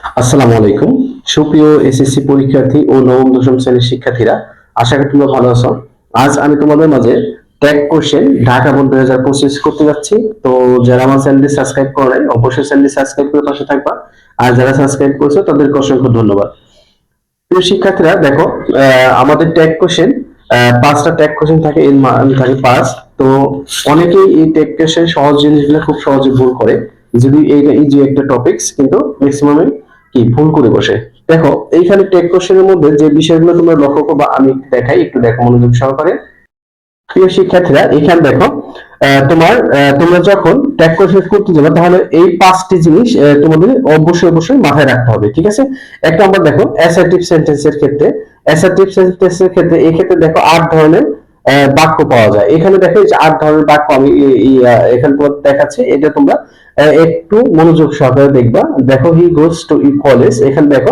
আসসালামু আলাইকুম। সুপ্রিয় এসএসসি পরীক্ষার্থী ও নবম দশম শ্রেণীর শিক্ষার্থীরা, আশা করি তোমরা ভালো আছো। আজ আমি তোমাদের মাঝে ট্যাগ কোশ্চেন ঢাকা বোর্ড 2025 করতে যাচ্ছি। তো যারা আমার চ্যানেলটি সাবস্ক্রাইব করে নাই, অবশ্যই চ্যানেলটি সাবস্ক্রাইব করে পাশে থাকবা। আর যারা সাবস্ক্রাইব করেছো তাদেরকে অসংখ্য ধন্যবাদ। প্রিয় শিক্ষার্থীরা দেখো, আমাদের ট্যাগ কোশ্চেন পাঁচটা ট্যাগ কোশ্চেন থাকে, এর মান থাকে পাঁচ। তো অনেকেই এই ট্যাগ কোশ্চেন সহজ জিনিসগুলো খুব সহজে ভুল করে, যদি এইটা ইজি একটা টপিকস, কিন্তু ম্যাক্সিমামে কি ভুল করে বসে। দেখো, এইখানে ট্যাগ কোশ্চেনের মধ্যে যে বিষয়গুলো তোমরা লক্ষ্য করবা, আমি একটু দেখাই, একটু দেখো মনোযোগ সহকারে। প্রিয় শিক্ষার্থীরা, এখানে দেখো, তোমরা যখন ট্যাগ কোশ্চেন করতে যাবে, তাহলে এই পাঁচটি জিনিস তোমাদের অবশ্যই অবশ্যই মাথায় রাখতে হবে, ঠিক আছে? এক নম্বর দেখো, অ্যাসার্টিভ সেন্টেন্সের ক্ষেত্রে, অ্যাসার্টিভ সেন্টেন্সের ক্ষেত্রে এই ক্ষেত্রে দেখো আট ধরনের বাক্য পাওয়া যায়। এখানে দেখো এই যে আট ধরনের বাক্য আমি এখানে তোমার দেখাচ্ছি, এটা তোমরা একটু মনোযোগ সহকারে দেখবা। দেখো, হি গোস টু কলেজ, এখানে দেখো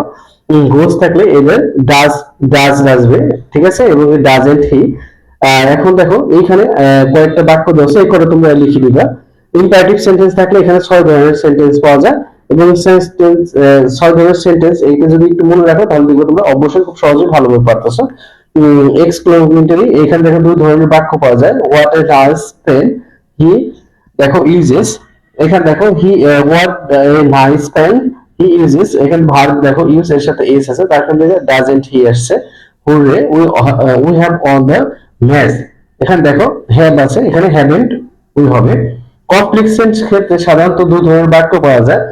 গোস থাকলে এদের ডাজ ডাজ আসবে, ঠিক আছে, এবং ডাজেন্ট হি। এখন দেখো এইখানে কয়েকটা বাক্য দেওয়া আছে, এই করে তোমরা লিখে দিবা। ইম্পারেটিভ সেন্টেন্স থাকলে এখানে ছয় ধরনের সেন্টেন্স পাওয়া যায়, এবং সেন্টেন্স ছয় ধরনের সেন্টেন্স, এইটা যদি একটু মনে রাখো তাহলে দেখবে তোমরা অবশ্যই খুব সহজে ভালোভাবে পারতেছো। এক্সক্লেমেটরি, এখানে দেখো দুই ধরনের বাক্য পাওয়া যায়। What a nice pen he, দেখো ইউজেস, এখানে দেখো he what a nice pen he uses, এখানে ভার্ব দেখো ইউজ এর সাথে এস আছে, তারপর দেখো ডাজন্ট হি আসছে। Hurray we have on the match, এখানে দেখো হ্যাভ আছে, এখানে হ্যাভেন্ট উই হবে। কমপ্লেক্স সেন্স ক্ষেত্রে সাধারণত দুই ধরনের বাক্য পাওয়া যায়।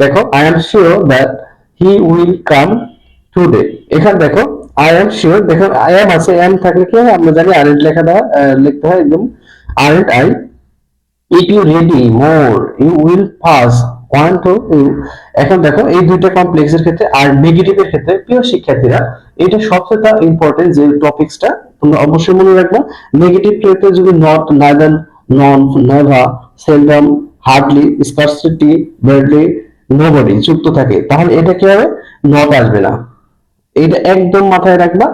দেখো, I am sure that he will come today, এখানে দেখো আই এম শিওর, দেখো আই এম আছে, এম থাকলে কি হয় আমরা জানি আরেন্ট লেখাটা লিখতে হয় একদম, aren't I. If you ready more you will pass one to you. এখন দেখো এই দুইটা কমপ্লেক্সের ক্ষেত্রে আর নেগেটিভের ক্ষেত্রে, প্রিয় শিক্ষার্থীরা, এটা সবচেয়ে ইম্পর্টেন্ট যে টপিকসটা তোমরা অবশ্যই মনে রাখবা। নেগেটিভ ক্ষেত্রে যদি not, neither, none, never, seldom, hardly, scarcity, barely, nobody যুক্ত থাকে, তাহলে এটা কি হবে? নট আসবে না। এটা একদম মাথায় রাখবা।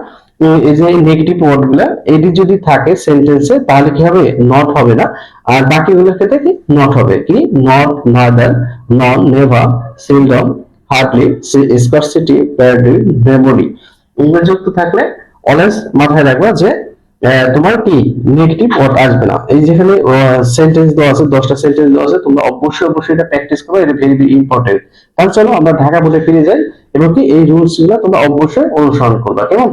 এই যে নেগেটিভ ওয়ার্ড গুলা, এটি যদি থাকে সেন্টেন্সে তাহলে কি হবে? নট হবে না। আর বাকিগুলোর ক্ষেত্রে কি নট হবে, কি not, neither, none, never, seldom, hardly, scarcity, rarely, memory, এগুলো যুক্ত থাকলে অলওয়েজ মাথায় রাখবা যে তোমার কি নেগেটিভ ওয়ার্ড আসবে না। এই যেখানে সেন্টেন্স দেওয়া আছে, 10টা সেন্টেন্স দেওয়া আছে, তোমরা অবশ্যই অবশ্যই এটা প্র্যাকটিস করো, এটা ভেরি ভেরি ইম্পর্টেন্ট। তাহলে চলো আমরা ঢাকা বোর্ডে ফিরে যাই, এবং কি এই রুলস গুলো তোমরা অবশ্যই অনুসরণ করবা, কেমন?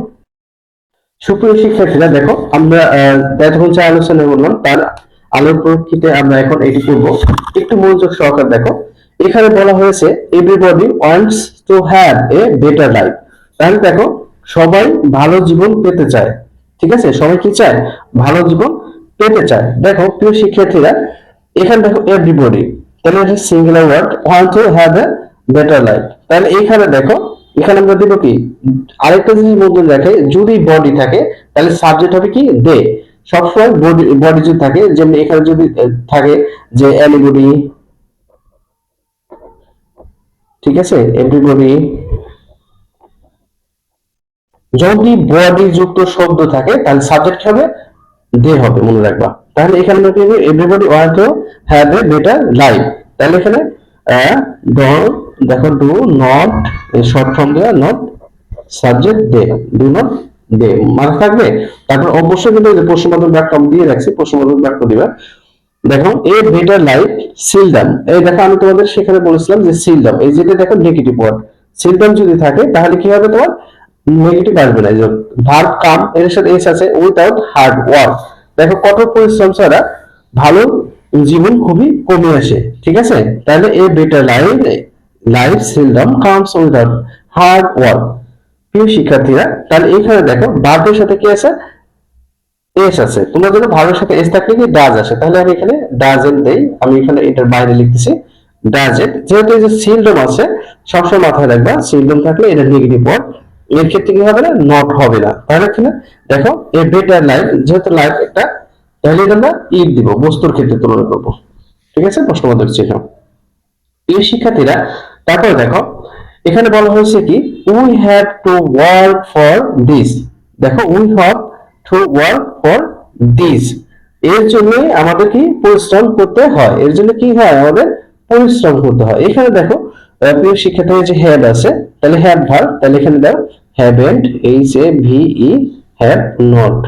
সুপ্রিয় শিক্ষার্থীরা দেখো, আমরা এতক্ষণ যা আলোচনা করলাম তার আলোর প্রেক্ষিতে আমরা এখন এটি করব। একটু মনোযোগ সহকারে দেখো, এখানে বলা হয়েছে everybody wants to have a better life. তাহলে দেখো, সবাই ভালো জীবন পেতে চায়, ঠিক আছে? সবাই কি চায়? ভালো জীবন পেতে চায়। দেখো প্রিয় শিক্ষার্থীরা, এখানে দেখো এভরিবডি, তাহলে এটা singular word, want to have a better life. তাহলে এইখানে দেখো, এখানে আমরা দিব কি, আরেকটা জিনিস মধ্যে দেখে, যদি বডি থাকে তাহলে সাবজেক্ট হবে কি দে। সবসময় বডি বডি যদি থাকে, যেমন এখানে যদি থাকে যে এনিবডি, ঠিক আছে, এভরিবডি, যদি বডি যুক্ত শব্দ থাকে তাহলে সাবজেক্ট হবে দে হবে, মনে রাখবা। তাহলে এখানে আমরা কি everybody want to have a better life, তাহলে এখানে ডোন্ট, দেখো ডু নট, শর্ট ফর্ম দেওয়া, not subject they, do not they, মাথা থাকবে। তারপর অবশ্যই কিন্তু প্রশ্নবোধক বাক্য আমি দিয়ে রাখছি, প্রশ্নবোধক বাক্য দিবা। দেখো এ বেটার লাইফ সিলডম, এই দেখো আমি তোমাদের সেখানে বলেছিলাম যে সিলডম, এই যেটা দেখো নেগেটিভ ওয়ার্ড, সিলডম যদি থাকে তাহলে কি হবে? তোমার নেগেটিভ আসবে না। যে ভার্ব কাম এর সাথে এস আছে, উইদাউট হার্ড ওয়ার্ক, দেখো কঠোর পরিশ্রম ছাড়া ভালো জীবন খুবই কমে আসে, ঠিক আছে? তাহলে এ better life, life seldom comes without hard work. প্রিয় শিক্ষার্থীরা, তাহলে এখানে দেখো ভার্বের সাথে কি আছে? এস আছে। তোমরা যদি ভার্বের সাথে এস থাকলে কি ডাজ আসে, তাহলে আমি এখানে ডাজেন্ট দেই, আমি এখানে এটার বাইরে লিখতেছি ডাজেন্ট। যেহেতু এই যে সিলডম আছে, সবসময় মাথায় রাখবা সিলডম থাকলে এটা নেগেটিভ ওয়ার্ড, এর ক্ষেত্রে কি হবে না? নট হবে না। তাহলে এখানে দেখো এ বেটার লাইফ, যেহেতু লাইফ একটা, তাহলে আমরা ইট দিব, বস্তুর ক্ষেত্রে তুলনা করব, ঠিক আছে? প্রশ্নবোধক চিহ্ন। প্রিয় শিক্ষার্থীরা, তারপর দেখো এখানে বলা হয়েছে কি, we have to work for this, দেখো we have to work for this, এর জন্য আমাদের কি পরিশ্রম করতে হয়, এর জন্য কি হয়? আমাদের পরিশ্রম করতে হয়। এখানে দেখো প্রিয় শিক্ষার্থী যে হ্যাড আছে, তাহলে হ্যাড ভার্ব, তাহলে এখানে দাও haven't, H A V E, have not,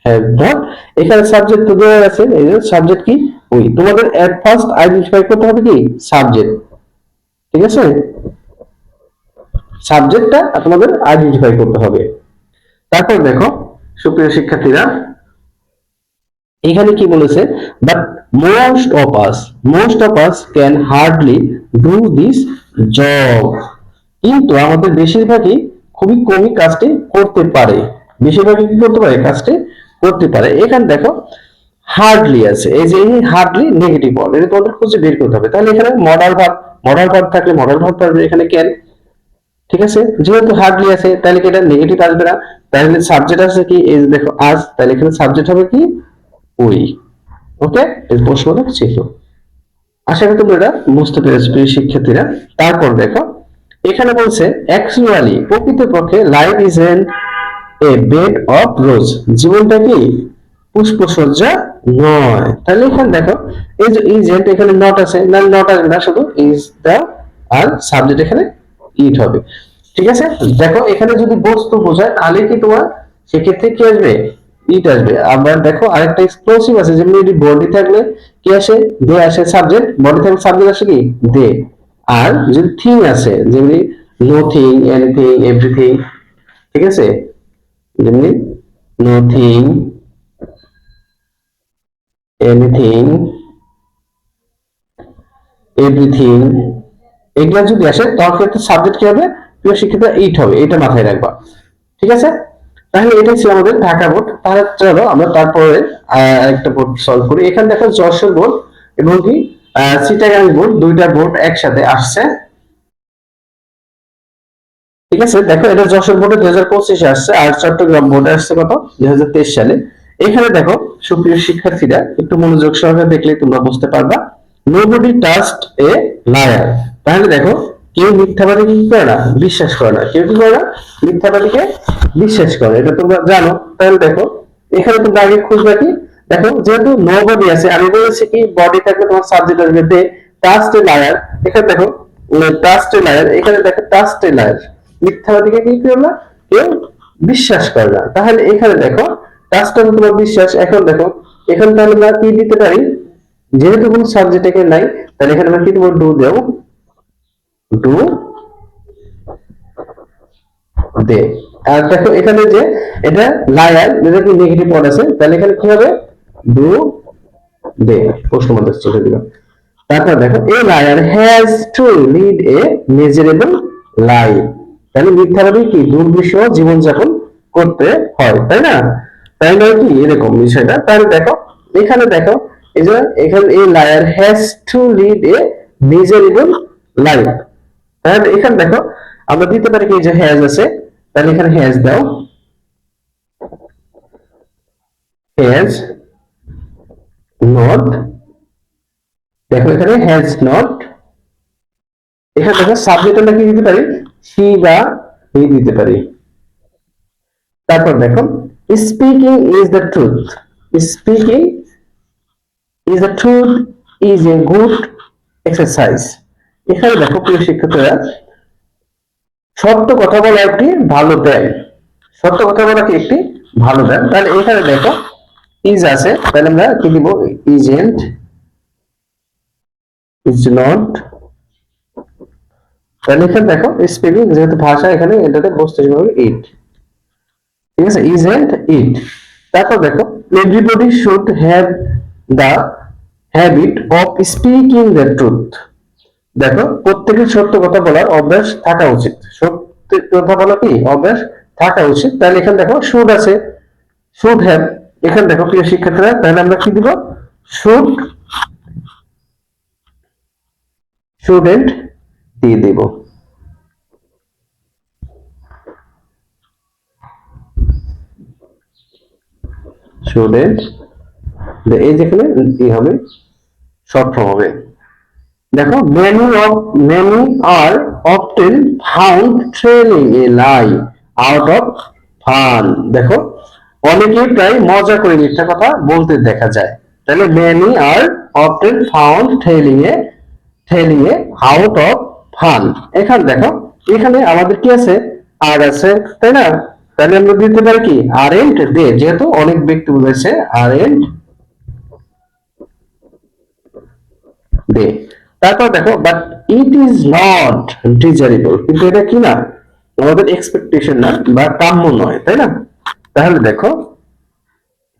have not. এখানে সাবজেক্ট তো দেওয়া আছে, এই যে সাবজেক্ট কি উই। তোমাদের এট ফার্স্ট আইডেন্টিফাই করতে হবে কি সাবজেক্ট, ঠিক আছে, সাবজেক্টটা তোমাদের আইডেন্টিফাই করতে হবে। তারপর দেখো সুপ্রিয় শিক্ষার্থীরা, এখানে কি বলেছে, but most of us can hardly do this job. কিন্তু আমাদের বেশিরভাগই খুবই কমই কাজটি করতে পারে, বেশিরভাগই কি করতে পারে, কাজটি করতে পারে। এখানে দেখো হার্ডলি আছে, এই যে হার্ডলি নেগেটিভ ওয়ার্ড, এটা তোমাদের খুঁজে বের করতে হবে। তাহলে এখানে মডাল ভার্ব থাকলে মডাল ভার্ব পারবে, এখানে ক্যান, ঠিক আছে। যেহেতু হার্ডলি আছে তাহলে কি এটা নেগেটিভ আসবে না, তাহলে সাবজেক্ট আছে কি, এই যে দেখো আজ, তাহলে এখানে সাবজেক্ট হবে কি উই। ওকে, এই প্রশ্নটা ছিল। আশা করি তোমরা এটা বুঝতে পেরেছো প্রিয় শিক্ষার্থীরা। তারপর দেখো এখানে বলছে অ্যাকচুয়ালি, প্রকৃতপক্ষে life is an a bed of rose, জীবনটা কি পুষ্পসজ্জা নয়। তাহলে এখানে দেখো এই যে ইজেন্ট, এখানে নট আছে না, নট আসবে না, শুধু ইজ দা, আর সাবজেক্ট এখানে ইট হবে, ঠিক আছে। দেখো এখানে যদি বস্তু বোঝায় তাহলে কি তোমার সেক্ষেত্রে কি আসবে, ইট আসবে। আবার দেখো আরেকটা এক্সক্লুসিভ আছে, যেমনি যদি বডি থাকলে কি আসে, দে আসে, সাবজেক্ট, বডি থাকলে সাবজেক্ট আসে কি দে। আর যদি থিং আছে, যেমনি নোথিং, এনিথিং, এভরিথিং, ঠিক আছে, যেমনি নোথিং, এনিথিং, এভরিথিং, এগুলা যদি আসে তখন ক্ষেত্রে সাবজেক্ট কি হবে, প্রিয় শিক্ষিতা ইট হবে, এটা মাথায় রাখবা, ঠিক আছে। তাহলে এটাই ছিল আমাদের ঢাকা বোর্ড। তাহলে চলো আমরা তারপরে একটা বোর্ড সলভ করি। এখানে দেখো যশোর বোর্ড এবং কি চিটাগাং বোর্ড, দুইটা বোর্ড একসাথে আসছে, ঠিক আছে। দেখো এটা যশোর বোর্ডে 2025 আসছে, আর চট্টগ্রাম বোর্ডে আসছে কত, 2023 সালে। এখানে দেখো সুপ্রিয় শিক্ষার্থীরা একটু মনোযোগ সহকারে দেখলে তোমরা বুঝতে পারবা। নোবডি ট্রাস্ট এ লায়ার, তাহলে দেখো কেউ মিথ্যাবাদীকে কি করে না, বিশ্বাস করে না, কেউ কি করে না, মিথ্যাবাদীকে বিশ্বাস করে, এটা তোমরা জানো। তাহলে দেখো এখানে তোমরা আগে খুঁজবে কি, দেখো যেহেতু নোবডি আছে, আমি বলেছি কি বডি থাকলে তোমার সাবজেক্ট আসবে দে, ট্রাস্ট এ লায়ার, এখানে দেখো ট্রাস্ট এ লায়ার, এখানে দেখো ট্রাস্ট এ লায়ার, মিথ্যাবাদীকে কি করে না, কেউ বিশ্বাস করে না। তাহলে এখানে দেখো ট্রাস্ট তোমার বিশ্বাস। এখন দেখো এখানে তাহলে আমরা কি দিতে পারি, যেহেতু কোনো সাবজেক্ট এখানে নাই, তাহলে এখানে আমরা কি দেবো, ডু দেব, ডু দে। আর দেখো এখানে যে এটা লায়ার, এটা কি নেগেটিভ ওয়ার্ড আছে, তাহলে এখানে কি হবে, ডু দে, প্রশ্ন মধ্যে চলে দিলাম। তারপর দেখো a liar has to lead a measurable life, তাহলে মিথ্যাবাদী কি দুর্বিষহ জীবনযাপন করতে হয়, তাই না, তাই নয় কি, এরকম বিষয়টা। তাহলে দেখো এখানে দেখো এই যে এখানে a liar has to lead a miserable life, তাহলে এখানে দেখো আমরা দিতে পারি কি, যে হ্যাজ আছে, তাহলে এখানে হ্যাজ দাও, হ্যাজ নট, দেখো এখানে হ্যাজ নট, এখানে দেখো সাবজেক্ট আমরা কি দিতে পারি, সি বা হি দিতে পারি। তারপর দেখো speaking is the truth, speaking is the truth is a good exercise. এখানে দেখো প্রিয় শিক্ষার্থীরা, সত্য কথা বলা একটি ভালো ব্যায়াম, সত্য কথা বলা কি একটি ভালো ব্যায়াম। তাহলে এখানে দেখো ইজ আছে, তাহলে আমরা কি দিব, ইজেন্ট, ইজ নট, তাহলে এখানে দেখো স্পেলিং, যেহেতু ভাষা এখানে এটাতে বসতে হবে ইট, ঠিক আছে, ইজ এন্ড ইট। তারপর দেখো everybody should have the habit of speaking the truth, দেখো প্রত্যেকের সত্য কথা বলার অভ্যাস থাকা উচিত, সত্য কথা বলা কি অভ্যাস থাকা উচিত। তাহলে এখানে দেখো শুড আছে, শুড হ্যাভ, এখানে দেখো প্রিয় শিক্ষার্থীরা, তাহলে আমরা কি দিব, শুড, শুডেন্ট দিয়ে দিব। শুডেন্ট, এই যেখানে কি হবে, শর্ট ফর্ম হবে। দেখো many are often found telling a lie out of fun, দেখো অনেকে প্রায় মজা করে মিথ্যা কথা বলতে দেখা যায়। তাহলে many are often found telling a out of fun. এখানে দেখো, এখানে আমাদের কি আছে, আর আছে, তাই না? তাহলে আমরা দিতে পারি কি, আরএন্ড দে, যেহেতু অনেক ব্যক্তি বলেছে আরএন্ড দে। তারপর দেখো, but it is not desirable, কিন্তু এটা কি না, আমাদের এক্সপেকটেশন না বা কাম্য নয়, তাই না? তাহলে দেখো,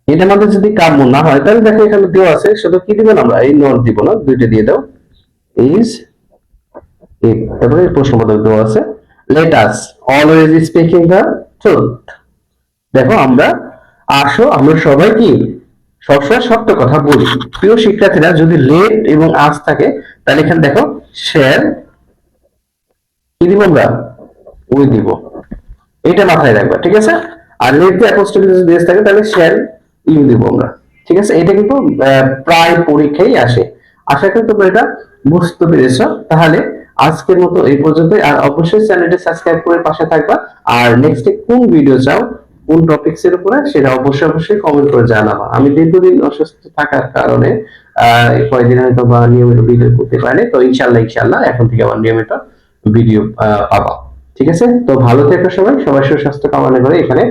এটা আমাদের যদি কাম্য না হয়, তাহলে দেখো এখানে দেওয়া আছে, শুধু কি দিব না, আমরা এই নট দিব না, দুইটা দিয়ে দাও, ইজ, তারপরে প্রশ্নবোধক দেওয়া আছে, let us always speaking the truth. দেখো আমরা, আসো আমরা সবাই কি সবসময় সত্য কথা বলি। প্রিয় শিক্ষার্থীরা, যদি লেট এবং আজ থাকে, তাহলে এখানে দেখো শেয়ার কি দিব আমরা, ওই দিব, এটা মাথায় রাখবা, ঠিক আছে? আর লেট দিয়ে অ্যাপোস্ট্রফি যদি বেস থাকে, তাহলে শেয়ার ইউ দিব আমরা, ঠিক আছে? এটা কিন্তু প্রায় পরীক্ষায় আসে। আশা করি তোমরা এটা বুঝতে পেরেছো। তাহলে আজকের মতো এই পর্যন্তই। আর অবশ্যই চ্যানেলটি সাবস্ক্রাইব করে পাশে থাকবা। আর নেক্সটে কোন ভিডিও চাও, কোন টপিকস এর উপরে, সেটা অবশ্যই অবশ্যই কমেন্ট করে জানাবা। আমি দীর্ঘদিন অসুস্থ থাকার কারণে কয়েকদিন হয়তো বা নিয়মিত ভিডিও করতে পারিনি, তো ইনশাল্লাহ ইনশাল্লাহ এখন থেকে আবার নিয়মিত ভিডিও পাবা। ঠিক আছে, তো ভালো থেকো সবাই, সবার সুস্বাস্থ্য কামনা করে এখানে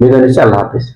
বিদায় নিচ্ছি। আল্লাহ হাফিজ।